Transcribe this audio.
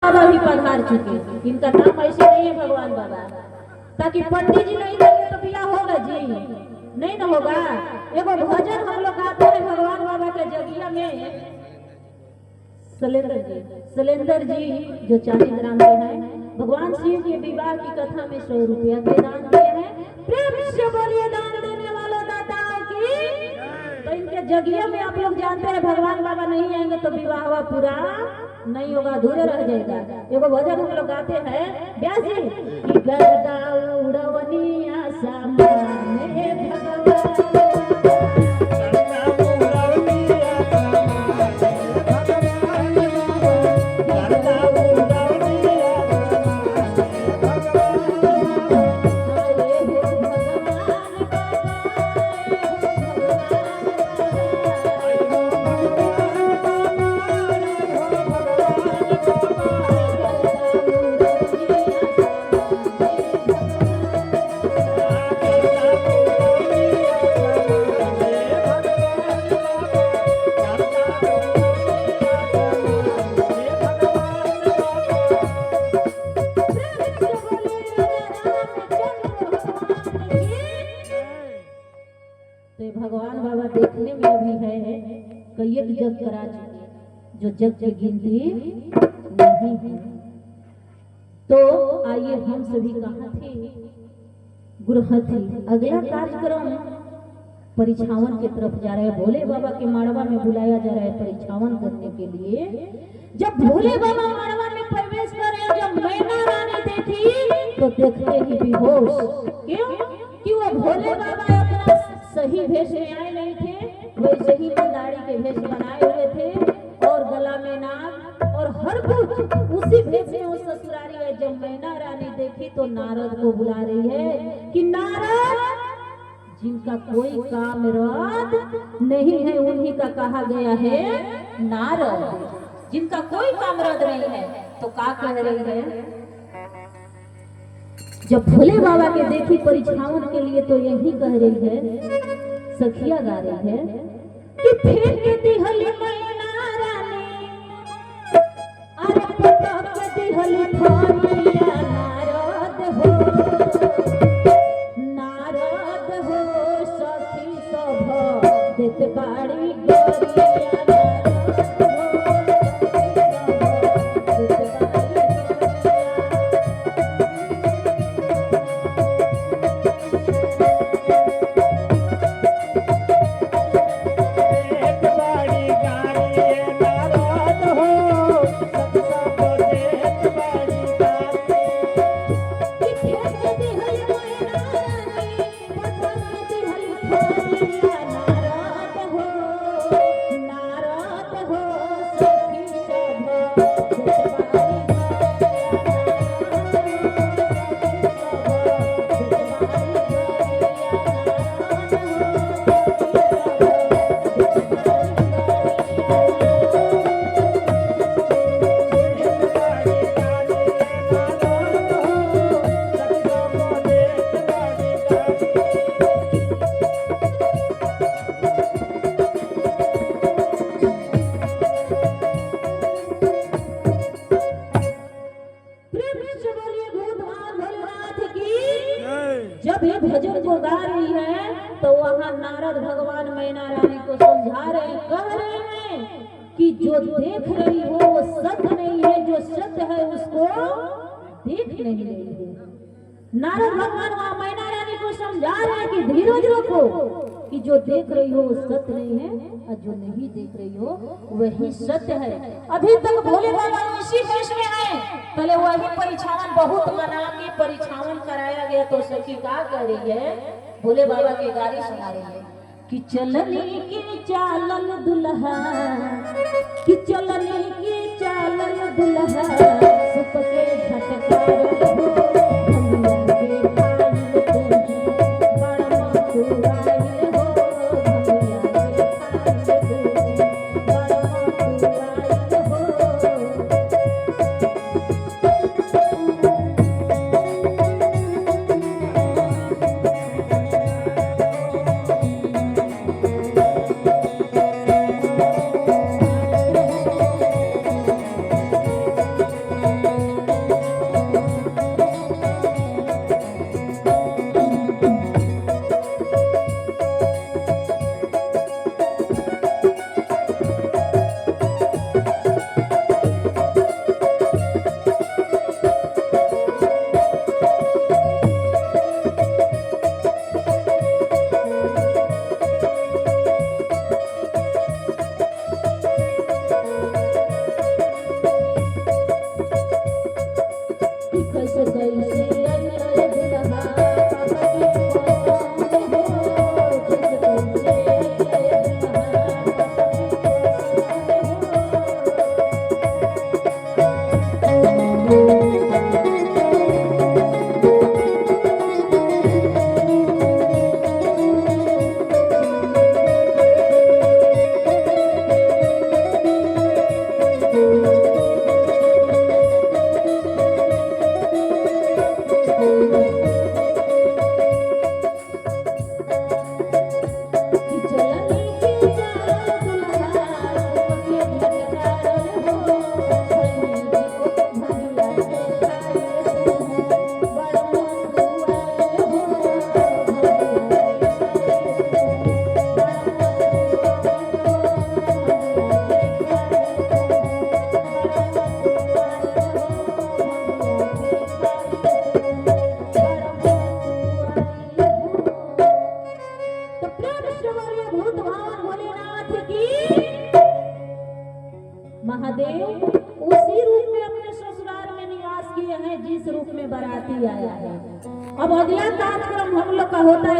बाबा भी पधार चुके। इनका नाम ऐसे नहीं है भगवान बाबा, ताकि पंडित जी नहीं देंगे तो बिया होगा जी, नहीं ना होगा। एगो भजन हम लोग गाते हैं भगवान बाबा के जगिया में। शैलेंद्र जी जो 40 ग्राम के हैं, भगवान शिव के विवाह की कथा में 100 रुपया के दान दिए हैं। प्रेम से बोलिए दान देने वालों दाताओं की। तो इनके जगिया में आप लोग जानते हैं भगवान बाबा नहीं आएंगे तो विवाह पूरा नहीं होगा, अधूरे रह जाएगा। एगो भजन हम लोग गाते हैं व्यास जी कि गरदा उड़वनिया सामने भगवान भगवान बाबा देखने में अभी है कई एक जग करा चुके जो जग की गिनती नहीं है। तो आइए हम सभी कहाँ थे गुरहथी। अगला कार्यक्रम परिछावन की तरफ जा रहे हैं। भोले बाबा के माड़वा में बुलाया जा रहा है परिछावन करने के लिए। जब भोले बाबा माड़वा में प्रवेश करे, जब मैना रानी देखी तो देखते ही बेहोश। क्यों? कि वो भोले बाबा अपना सही भेष में आए नहीं थे, वैसे ही दाढ़ी के भेष बनाए हुए थे और गला में नाग और हर कुछ उसी भेष में वो ससुरारी है। जब मैना रानी देखी तो नारद को बुला रही है कि नारद, जिनका कोई कामराद नहीं है उन्हीं का कहा गया है नारद, जिनका कोई कामराद नहीं है। तो क्या कह रही है? जब भोले बाबा के देखी परिछावन के लिए तो यही कह रही है, सखिया गा रही है कि फेंक दिहली मैना रानी, अरे पटक दिहली थानिया नारद हो, नारद हो सखी सभ देत बाड़ी गरिया। जब ये भजन को गा रही है तो वहाँ नारद भगवान मैना रानी को समझा रहे हैं, कह रहे हैं कि जो देख रही हो वो सत्य नहीं है, जो सत्य है उसको देख नहीं रही है। नारद भगवान वहाँ मैना रानी को समझा रहे हैं कि धीरज रखो, कि जो देख रही हो वो सत्य नहीं है और जो नहीं देख रही हो वही सत्य है। अभी तक भोले बाबा इसी देश में आए, पहले वही परिछावन बहुत मना के परिछावन कराया गया। तो सखी क्या कर रही है? भोले बाबा के गाड़ी सुना रही है कि चलनी की चालल दुल्हा, कि चलनी की चालल दुल्हा, सुप के झटकार बोलिए भूत भावन भोलेनाथ की। महादेव उसी रूप में अपने ससुराल में निवास किए हैं जिस रूप में बाराती आया है। अब अगला कार्यक्रम हम लोग का होता है